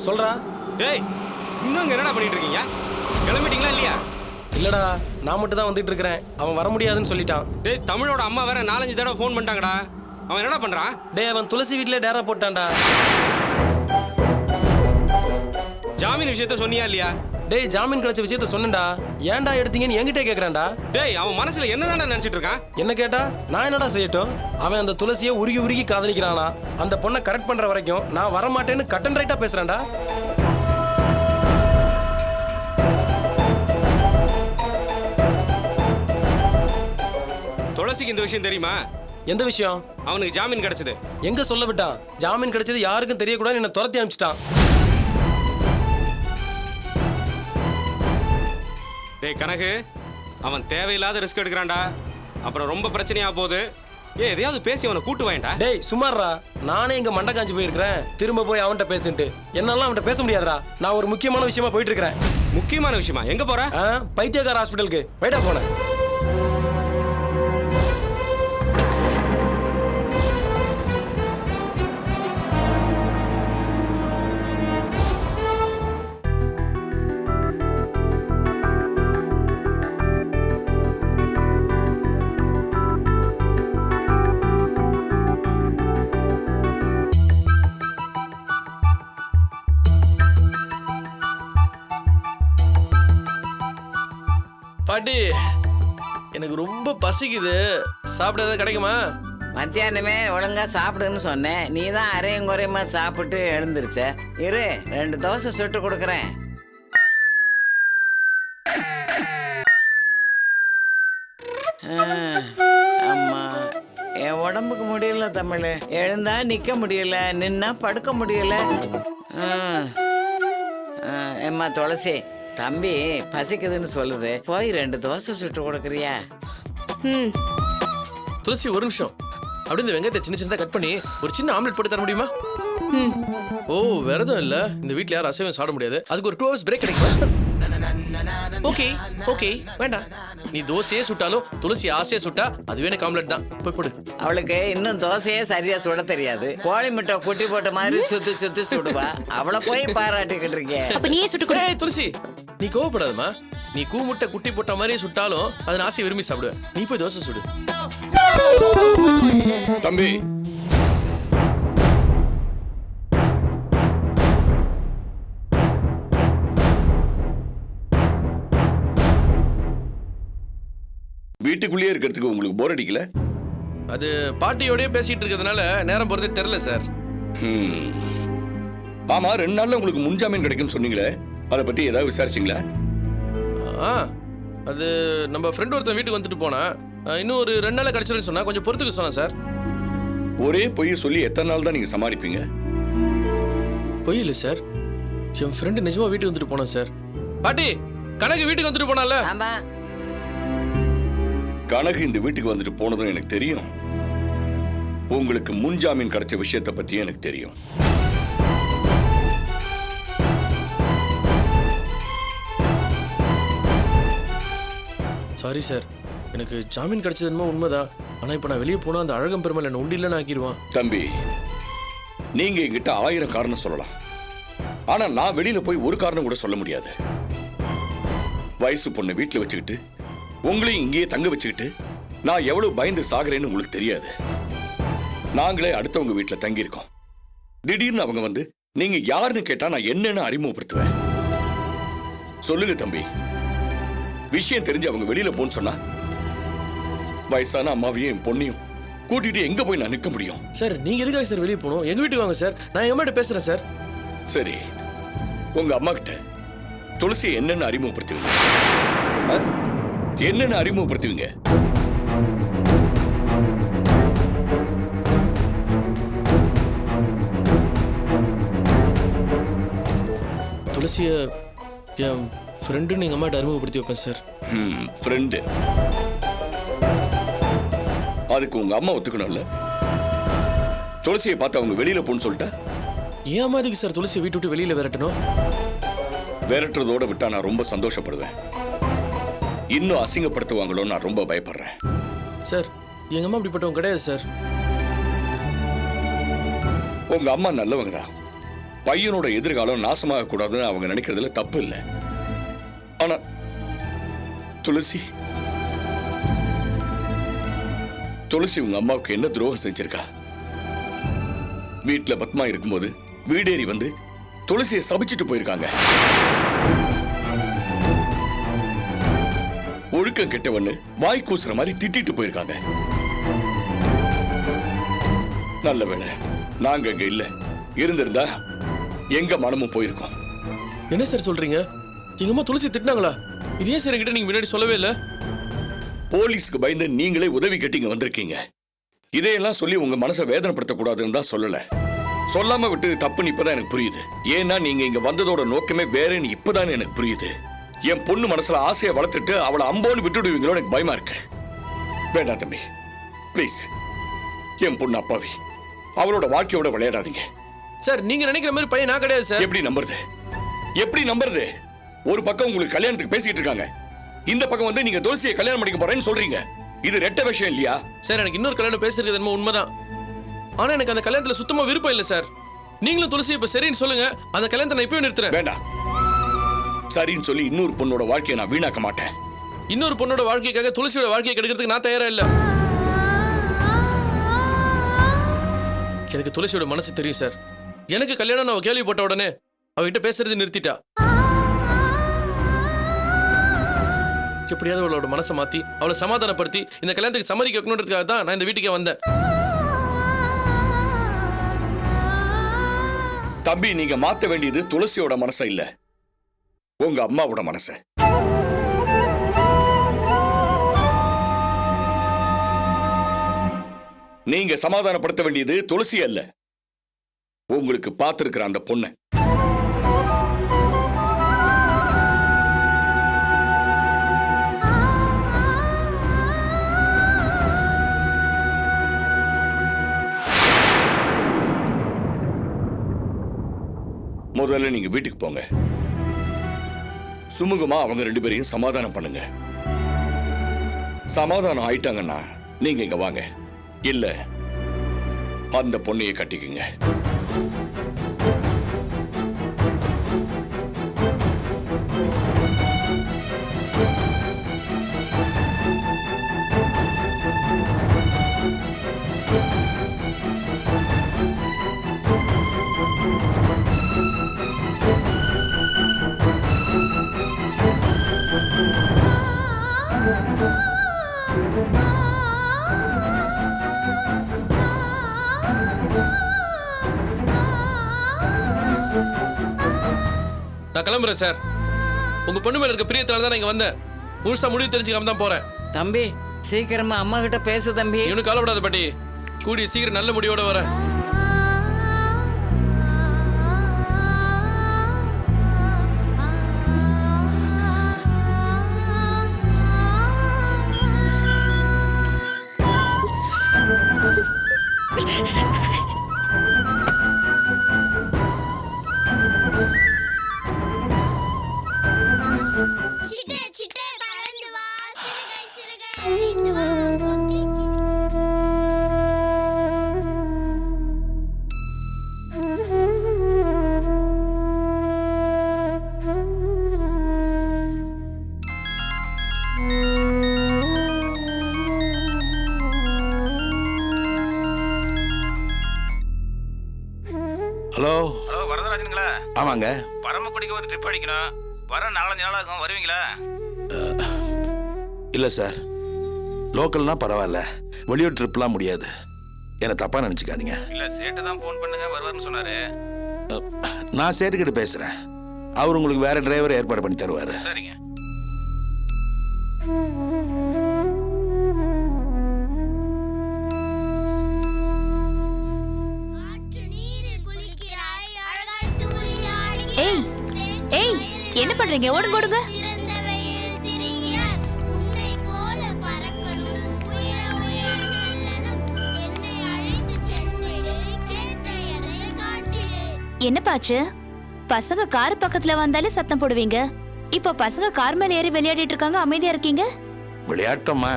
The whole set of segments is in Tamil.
சொல்றா. டேய், இன்னும் இங்க என்னடா பண்ணிட்டு இருக்கீங்க? கிளம்பிட்டீங்களா இல்லையா? இல்லடா, நான் மட்டும் தான் வந்துட்டு இருக்கிறேன். அவன் வர முடியாதுன்னு சொல்லிட்டான். டேய், தமிழோட அம்மா வேற 4-5 தடவை ஃபோன் பண்ணிட்டாங்கடா. அவன் என்னடா பண்றான்? டேய், அவன் துளசி வீட்லயே டேரா போட்டான்டா. ஜாமீன் விஷயத்த சொன்னியா இல்லையா? டேய், ஜாமீன் கிடைச்ச விஷயத்த சொன்னேன்டா. ஏன்டா எடுத்தீங்கன்னு என்கிட்ட கேக்குறான்டா. டேய், அவன் மனசுல என்னதான்டா நினைச்சிட்டு இருக்கான்? என்ன கேட்டா நான் என்னடா செய்யட்டும்? அவன் அந்த துளசியை உருகி உருகி காதலிக்கிறானா. அந்த பொண்ணை கரெக்ட் பண்ற வரைக்கும் நான் வரமாட்டேன்னு கட் அண்ட் ரைட்டா பேசுறான்டா. துளசிக்கு இந்த விஷயம் தெரியுமா? எந்த விஷயம்? அவனுக்கு ஜாமீன் கிடைச்சது. எங்க சொல்ல விட்டான்? ஜாமீன் கிடைச்சது யாருக்கும் தெரியக்கூடாது என்ன துரத்தி அனுப்பிச்சிட்டான். டேய் கனகு, அவன் தேவையில்லாத ரிஸ்க் எடுக்கிறான்டா. அப்புறம் ரொம்ப பிரச்சனையா போகுது. எதையாவது பேசி அவனை கூட்டு வாயேன்டா. டேய் சும்மாறா, நானே இங்க மண்டை காஞ்சி போயிருக்கிறேன். திரும்ப போய் அவன்கிட்ட பேசிட்டு என்னால அவன்கிட்ட பேச முடியாதுடா. நான் ஒரு முக்கியமான விஷயமா போயிட்டு இருக்கிறேன். முக்கியமான விஷயமா? எங்க போற? பைத்தியக்கார ஹாஸ்பிட்டலுக்கு. போயிட்டா போன. பாட்டி, எனக்கு ரொம்ப பசிக்குது. சாப்பிட ஏதாவது கிடைக்குமா? மத்தியானமே ஒழுங்கா சாப்பிடுன்னு சொன்னேன். நீ தான் அரையும் குறையுமா சாப்பிட்டு எழுந்திருச்ச. இரு, 2 தோசை சுட்டு கொடுக்குறேன். அம்மா, என் உடம்புக்கு முடியல தமிழ். எழுந்தா நிக்க முடியல, நின்னா படுக்க முடியல. ஏம்மா துளசி, தம்பி பசிக்குதுன்னு சொல்லுது. போய் 2 தோசை சுட்டு கொடுக்குறியா? துளசி, ஒரு நிமிஷம். அப்படி இந்த வெங்காயத்தை சின்ன சின்னதா கட் பண்ணி ஒரு சின்ன ஆம்லெட் போட்டு தர முடியுமா? ஓ, விரதம் இல்ல, இந்த வீட்ல யாரும் அசைவம் சாப்பிட முடியாது. அதுக்கு ஒரு 2 hours பிரேக் கிடைக்குமா? ஓகே ஓகே, வேண்டாம். நீ தோசையே சுட்டாலும் துளசி ஆசையே சுட்டா அதுவே எனக்கு ஆம்லெட் தான். போய் போடு. அவளுக்கு இன்னும் தோசையே சரியா சுட தெரியாது. கோழி முட்டை குட்டி போட்ட மாதிரி சுத்தி சுத்தி சுடுவா. அவளை போய் பாராட்டிக்கிட்டு இருக்கேன். அப்ப நீயே சுட்டு கொடு. ஏய் துளசி, நீ கோவப்படாதம்மா. நீ கூ முட்டை குட்டி போட்ட மாதிரி சுட்டாலும் அதை ஆசையை விரும்பி சாப்பிடுவேன். நீ போய் தோசை சுடு. தம்பி, வீட்டுக்குள்ளேயே இருக்கிறதுக்கு உங்களுக்கு போர் அடிக்கல? அது பாட்டியோடய பேசிட்டு இருக்கிறதுனால நேரம் போறதே தெரியல சார். ஆமா, 2 நாள்ல உங்களுக்கு முன்ஜாமீன் கிடைக்கும்னு சொன்னீங்களே, அதை பத்தி ஏதாவது விசாரிச்சீங்களா? அது நம்ம ஃப்ரெண்ட் ஒருத்தன் வீட்டுக்கு வந்துட்டு போனா, இன்னும் ஒரு 2 நாள்ல கிடைச்சிருன்னு சொன்னா கொஞ்சம் பொறுத்துக்க சொன்னா சார். ஒரே பொய் சொல்லி எத்தனை நாள் தான் நீங்க சமாளிப்பீங்க? பொய் இல்லை சார், என் ஃப்ரெண்டு நிஜமா வீட்டுக்கு வந்துட்டு போனா சார். பாட்டி, கனகு வீட்டுக்கு வந்துட்டு போனால. ஆமா, கனகு இந்த வீட்டுக்கு வந்துட்டு போனதும் எனக்கு தெரியும். உங்களுக்கு முன்ஜாமீன் கிடைச்ச விஷயத்தை பத்தியும் எனக்கு தெரியும். சாரி சார், எனக்கு ஜாமீன் கிடைச்சது என்னமோ உண்மைதான். ஆனா இப்ப நான் வெளியே போனா அந்த அழகம் பெருமாள் என்ன உண்டில்லன்னு ஆக்கிடுவான். தம்பி, நீங்க என்கிட்ட 1000 காரணம் சொல்லலாம். ஆனா நான் வெளியில போய் ஒரு காரணம் கூட சொல்ல முடியாது. வயசு பொண்ணு வீட்டுல வச்சுக்கிட்டு உங்களையும் இங்கேயே தங்க வச்சுக்கிட்டு நான் எவ்வளவு பயந்து சாகுறேன்னு உங்களுக்கு தெரியாது. நாங்களே அடுத்தவங்க வீட்டுல தங்கி இருக்கோம். திடீர்னு அவங்க வந்து நீங்க யாருன்னு கேட்டா நான் என்னன்னு அறிமுகப்படுத்துவேன். சொல்லுங்க தம்பி, விஷயம் தெரிஞ்சு அவங்க வெளியில போன்னு சொன்னா வயசான அம்மாவையும் என் பொண்ணையும் கூட்டிட்டு எங்க போய் நான் நிற்க முடியும்? சார், நீங்க எதுக்காக சார் வெளியே போகணும்? எங்க வீட்டுக்கு வாங்க சார், நான் எங்க அம்மாட்ட பேசுறேன் சார். சரி, உங்க அம்மா கிட்ட துளசியை என்னன்னு அறிமுகப்படுத்துவீங்க? என்னன்னு அறிமுகப்படுத்துவீங்க? துளசிய என் ஃப்ரெண்டுன்னு எங்க அம்மாட்ட அறிமுகப்படுத்தி வைப்பேன் சார். ஃப்ரெண்டு? அதுக்கு உங்க அம்மா ஒத்துக்கணும்ல? துளசியை பார்த்து அவங்க வெளியில போன்னு சொல்லிட்டா? ஏன் அம்மா இதுக்கு சார் துளசியை வீட்டு விட்டு வெளியில விரட்டணும்? விரட்டுறதோட விட்டா நான் ரொம்ப சந்தோஷப்படுவேன். இன்னும் அசிங்கப்படுத்துவாங்களோ நான் ரொம்ப பயப்படுறேன். சார், எங்க அம்மா அப்படிப்பட்டவங்க கிடையாது சார். உங்க அம்மா நல்லவங்க தான். பையனோட எதிர்காலம் நாசமாக கூடாதுன்னு அவங்க நினைக்கிறதுல தப்பு இல்லை. ஆனா துளசி உங்க அம்மாவுக்கு என்ன துரோகம் செஞ்சிருக்கா? வீட்டுல பத்மா இருக்கும்போது வீடேறி வந்து துளசியை சபிச்சுட்டு போயிருக்காங்க. ஒழுக்கம் கெட்டவன்னு வாய் கூசுற மாதிரி திட்டிட்டு போயிருக்காங்க. நல்ல வேளை நாங்க அங்க இல்ல. இருந்திருந்தா எங்க மனமும் போயிருக்கோம். என்ன சார் சொல்றீங்க? எங்க அம்மா துளசி திட்டினாங்களா? இது ஏன் சார் என்கிட்ட நீங்க முன்னாடி சொல்லவே இல்லை? போலீஸ்க்கு பயந்து நீங்களே உதவி கேட்டீங்க வந்திருக்கீங்க. இதையெல்லாம் சொல்லி உங்க மனசை வேதனைப்படுத்த கூடாதுன்னு தான் சொல்லல. சொல்லாம விட்டு தப்புன்னு இப்பதான் எனக்கு புரியுது. ஏன்னா நீங்க இங்க வந்ததோட நோக்கமே வேறேன்னு இப்பதான் எனக்கு புரியுது. என் பொண்ணு மனசுல ஆசையை வளர்த்துட்டு அவளை அம்போன்னு விட்டுடுவீங்களோ எனக்கு பயமா இருக்கு. வேண்டாம் தம்பி, பிளீஸ். என் பொண்ணு அப்பாவி, அவளோட வாழ்க்கையோட விளையாடாதீங்க. சார் நீங்க நினைக்கிற மாதிரி பையன் நான் கிடையாது சார். எப்படி நம்புறது? ஒரு பக்கம் உங்களுக்கு கல்யாணத்துக்கு பேசிட்டு இருக்காங்க, இந்த பக்கம் வந்து நீங்க துளசியை கல்யாணம் பண்ணிக்க போறேன்னு சொல்றீங்க. இது ரெட்ட விஷயம் இல்லையா? சார் எனக்கு இன்னொரு கல்யாணம் பேசுறது என்னமோ உண்மைதான். ஆனா எனக்கு அந்த கல்யாணத்துல சுத்தமா விருப்பம் இல்லை சார். நீங்களும் துளசி இப்ப சரின்னு சொல்லுங்க, அந்த கல்யாணத்தை நான் இப்பவே நிறுத்துறேன். வேண்டாம், சரின்னு சொல்லி இன்னொரு பொண்ணோட வாழ்க்கையை நான் வீணாக்க மாட்டேன். இன்னொரு பொண்ணோட வாழ்க்கைக்காக துளசியோட வாழ்க்கையை கெடுக்கிறதுக்கு நான் தயாரா இல்ல. எனக்கு துளசியோட மனசு தெரியும் சார். எனக்கு கல்யாணம் நான் கேள்விப்பட்ட உடனே அவகிட்ட பேசுறது நிறுத்திட்டா. எப்படியாவது அவளோட மனசை மாத்தி அவளை சமாதானப்படுத்தி இந்த கல்யாணத்துக்கு சம்மதிக்க வைக்கணுன்றதுக்காக தான் நான் இந்த வீட்டுக்கே வந்தேன். தம்பி, நீங்க மாத்த வேண்டியது துளசியோட மனசை இல்ல, உங்க அம்மாவோட மனசை. நீங்க சமாதானப்படுத்த வேண்டியது துளசி அல்ல, உங்களுக்கு பார்த்திருக்கிற அந்த பொண்ணு. முதல்ல நீங்க வீட்டுக்கு போங்க. சுமூகமா அவங்க ரெண்டு பேரையும் சமாதானம் பண்ணுங்க. சமாதானம் ஆயிட்டாங்கன்னா நீங்க இங்க வாங்க. இல்ல அந்த பொண்ணையை கட்டிக்குங்க. நான் கிளம்புறேன் சார். உங்க பொண்ணு மேல இருக்க பிரியத்தால தான் நான் இங்க வந்தேன். முழுசா முடிவு தெரிஞ்சுக்காம தான் போறேன். தம்பி சீக்கிரமா அம்மா கிட்ட பேசு தம்பி. இவனு கவலைப்படாத பாட்டி, கூடிய சீக்கிரம் நல்ல முடிவோட வரேன். சிட்டே சிட்டே பறந்து வா, சிறுகை சிறுகை அழிந்து வா, கொக்கிக்கு. Hello hello, வரதராஜனுங்களா? ஆமாங்க. பரமக்குடிக்கு ஒரு ட்ரிப் அடிக்கணும். வர 4-5 நாள் ஆகும், வருவீங்களா? இல்லை சார், லோக்கல்னா பரவாயில்ல, வெளியூர் ட்ரிப்லாம் முடியாது. என்னை தப்பாக நினச்சிக்காதீங்க. இல்ல, சேட்டு தான் ஃபோன் பண்ணுங்க வருவார்னு சொன்னாரு. நான் சேட்டுக்கிட்ட பேசுகிறேன். அவர் உங்களுக்கு வேற டிரைவர் ஏற்பாடு பண்ணி தருவார். சரிங்க. ஆற்று நீரில் குளிக்கிறாய், அழகாய் தூளியாடுகிறாய். ஏய், ஏய், என்ன பண்றீங்க? ஓடுங்க ஓடுங்க. சிறந்த வெயில் திரிகிறாய், உன்னை போல பறக்கணும், உயர உயர செல்லணும், என்னை அழைத்து சென்றிடு, கேட்ட எடையை காட்டிடு. என்னப்பாச்சு? பசங்க கார் பக்கத்துல வந்தாலே சத்தம் போடுவீங்க. இப்போ பசங்க கார் மேல ஏறி விளையாடிட்டு இருக்காங்க, அமைதியா இருக்கீங்க. விளையாட்டோமா?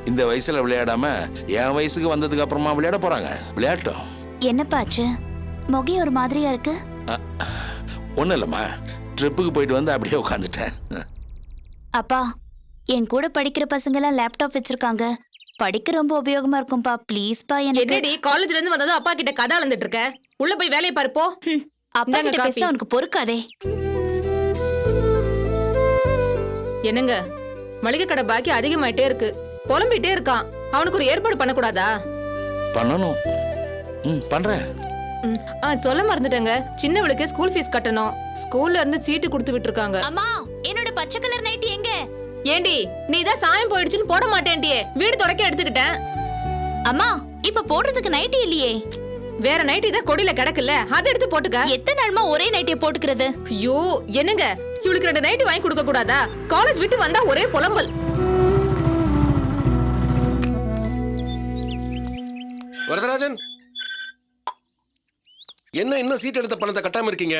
இந்த வயசுல விளையாடாம என் வயசுக்கு வந்ததுக்கு அப்புறமா விளையாட போறாங்க. விளையாட்டம். என்னப்பாச்சு? முகம் ஒரு மாதிரியா இருக்கு. ஒன்றும் இல்லைம்மா, ட்ரிப்புக்கு போயிட்டு வந்து அப்படியே உட்காந்துட்டேன். அப்பா, என் கூட படிக்கிற பசங்க எல்லாம் லேப்டாப் வச்சிருக்காங்க. படிக்க ரொம்ப உபயோகமா இருக்கும்பா. ப்ளீஸ்பா எனக்கு. என்னடி காலேஜ்ல இருந்து வந்ததும் அப்பா கிட்ட கதை அளந்துட்டு இருக்க? உள்ள போய் வேலையை பாரு போ. அப்பா இந்தாங்க கிட்ட காபி. பேசினா உனக்கு பொறுக்காதே. என்னங்க, மளிகை கடை பாக்கி அதிகமாயிட்டே இருக்கு. புலம்பிட்டே இருக்கான். அவனுக்கு ஒரு ஏற்பாடு பண்ணக்கூடாதா? பண்ணணும். பண்றேன். சொல்ல மறந்துட்டேங்க. சின்னவளுக்கு ஸ்கூல் ஃபீஸ் கட்டணும். ஸ்கூல்ல இருந்து சீட்டு கொடுத்து விட்டுருக்காங்க. அம்மா, என்னோட பச்சை கலர் நைட்டி எங்க? ஏண்டி நீ தான் சாயம் போயிடுச்சுன்னு போட மாட்டேன்டியே. வீடு தொடக்க எடுத்துக்கிட்டேன். அம்மா, இப்ப போடுறதுக்கு நைட்டி இல்லையே. வேற நைட்டி தான் கொடியில கிடக்குல்ல, அதை எடுத்து போட்டுக்க. எத்தனை நாள்மா ஒரே நைட்டியை போட்டுக்கிறது? ஐயோ என்னங்க, இவளுக்கு 2 நைட்டி வாங்கி கொடுக்க கூடாதா? காலேஜ் விட்டு வந்தா ஒரே புலம்பல். வரதராஜன், என்ன இன்னும் சீட் எடுத்த பணத்தை கட்டாம இருக்கீங்க?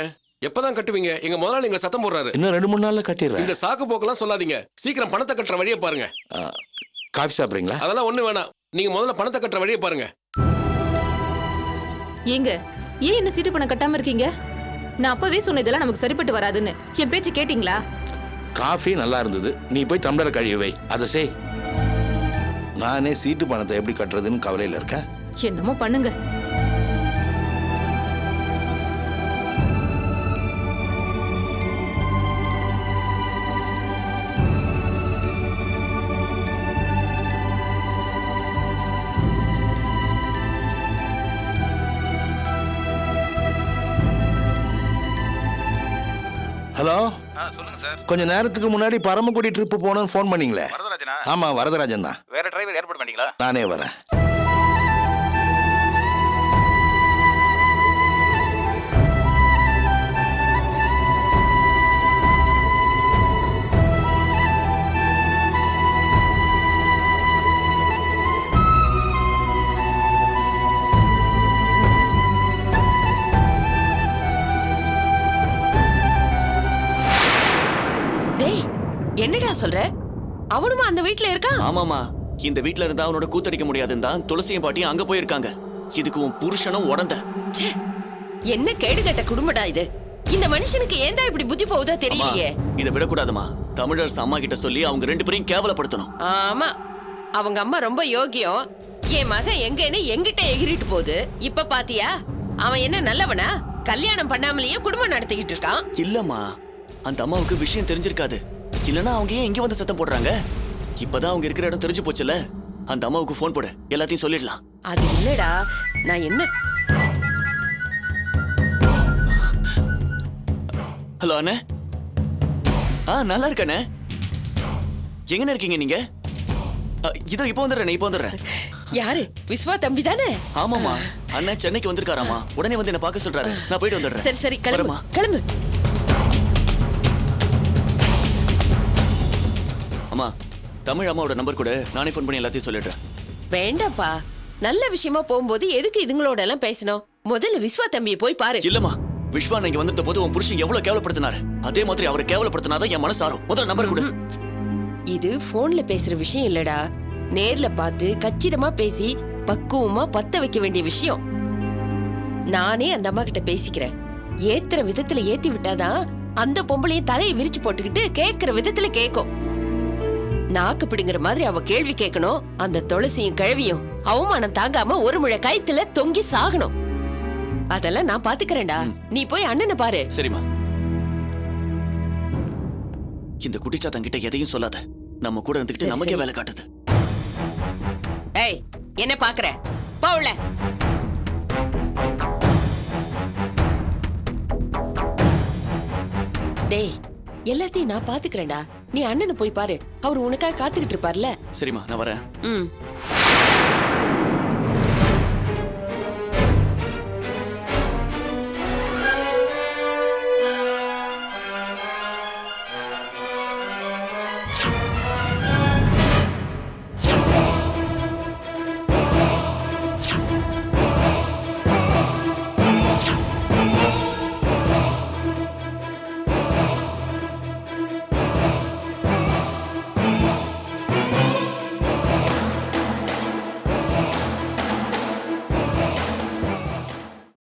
எப்பதான் கட்டுவீங்க? எங்க முதலாளி எங்க சத்தம் போடுறாரு. இன்னும் 2-3 நாள்ல கட்டிடுறேன். இந்த சாக்கு போக்கெல்லாம் சொல்லாதீங்க. சீக்கிரம் பணத்தை கட்டுற வழியை பாருங்க. காஃபி சாப்பிட்றீங்களா? அதெல்லாம் ஒண்ணு வேணாம். நீங்க முதல்ல பணத்தை கட்டுற வழியை பாருங்க. ஏங்க, ஏன் இன்னும் சீட்டு பணம் கட்டாம இருக்கீங்க? நான் அப்பவே சொன்னதெல்லாம் நமக்கு சரிப்பட்டு வராதுன்னு. என் பேச்சு கேட்டீங்களா? காஃபி நல்லா இருந்தது. நீ போய் டம்ளர் கழுவி வை. அதை செய். நானே சீட்டு பணத்தை எப்படி கட்டுறதுன்னு கவலையில் இருக்கேன். என்னமோ பண்ணுங்க. ஹலோ, சொல்லுங்க சார். கொஞ்ச நேரத்துக்கு முன்னாடி பரமக்குடி ட்ரிப்பு போகணும்னு ஃபோன் பண்ணீங்களே? வரதராஜனா? ஆமா, வரதராஜன் தான். வேற டிரைவர் ஏற்பாடு பண்ணீங்களா? நானே வரேன். என்னடா சொல்ற? அவனுமா அந்த வீட்ல இருக்கான்? ஆமாமா, இந்த வீட்ல இருந்தா அவனோட கூத்தடிக்க முடியாதுன்னு தான் துளசியும் பாட்டியும் அங்க போயிருக்காங்க. இதுக்கு உன் புருஷனும் உடந்த. என்ன கேடுகட்ட குடும்படா இது. இந்த மனுஷனுக்கு ஏன்டா இப்படி புத்தி போகுதா தெரியலையே. இதை விடக்கூடாதுமா. தமிழரசு அம்மா கிட்ட சொல்லி அவங்க 2 பேரையும் கேவலப்படுத்தணும். ஆமா, அவங்க அம்மா ரொம்ப யோகியம். என் மகன் எங்கன்னு எங்கிட்ட எகிரிட்டு போகுது. இப்ப பாத்தியா, அவன் என்ன நல்லவனா? கல்யாணம் பண்ணாமலேயே குடும்பம் நடத்திக்கிட்டு இருக்கான். இல்லம்மா, அந்த அம்மாவுக்கு விஷயம் தெரிஞ்சிருக்காது. இல்லனா அவங்க ஏன் இங்க வந்து சத்தம் போடுறாங்க? இப்பதான் அவங்க இருக்கிற இடம் தெரிஞ்சு போச்சுல. அந்த அம்மாவுக்கு போன் போடு, எல்லாத்தையும் சொல்லிடலாம். அது இல்லடா, நான் என்ன. ஹலோ அண்ணே. நல்லா இருக்கண்ணே. எங்கண்ணே இருக்கீங்க நீங்க? இதோ இப்போ வந்துடுறேன். இப்போ வந்துடுறேன். யாரு? விஸ்வா தம்பி தானே? ஆமாமா, அண்ணன் சென்னைக்கு வந்திருக்காராமா. உடனே வந்து என்ன பார்க்க சொல்றாரு. நான் போயிட்டு வந்துடுறேன். சரி சரி, கிளம்பு கிளம்பு. அம்மா, தமிழ் அம்மாவோட நம்பர் கூட, நானே ஃபோன் பண்ணி எல்லாத்தையும் சொல்லிடுறேன். வேண்டாம்ப்பா, நல்ல விஷயமா போகும்போது எதுக்கு இதுங்களோட எல்லாம் பேசணும்? முதல்ல விஸ்வா தம்பியை போய் பாரு. இல்லம்மா, விஸ்வா நீங்க வந்திருந்த போது உன் புருஷன் எவ்வளவு கேவலப்படுத்தினாரு, அதே மாதிரி அவரை கேவலப்படுத்தினாதான் என் மனசு ஆறும். முதல்ல நம்பர் கொடு. இது போன்ல பேசுற விஷயம் இல்லடா. நேர்ல பார்த்து கச்சிதமா பேசி பக்குவமா பத்த வைக்க வேண்டிய விஷயம். நானே அந்த அம்மா கிட்ட பேசிக்கிறேன். ஏத்துற விதத்துல ஏத்தி விட்டாதான் அந்த பொம்பளையும் தலையை விரிச்சு போட்டுக்கிட்டு கேக்குற விதத்துல கேக்கும். நாக்கு பிடுங்குற மாதிரி அவ கேள்வி கேட்கணும். அந்த துளசியும் கிழவியும் அவமானம் தாங்காம ஒரு முழ கயித்துல தொங்கி சாகணும். அதெல்லாம் நான் பாத்துக்கிறேன்டா. நீ போய் அண்ணனை பாரு. சரிம்மா. இந்த குட்டிச்சாத்தன் கிட்ட எதையும் சொல்லாத. நம்ம கூட இருந்துகிட்டு நமக்கே வேலை காட்டுது. ஏய், என்ன பாக்குற? போவுல. டேய், எல்லாத்தையும் நான் பாத்துக்கிறேன்டா. நீ அண்ணனை போய் பாரு. அவர் உனக்காக காத்துக்கிட்டு இருப்பார்ல. சரிம்மா, நான் வரேன். ம்.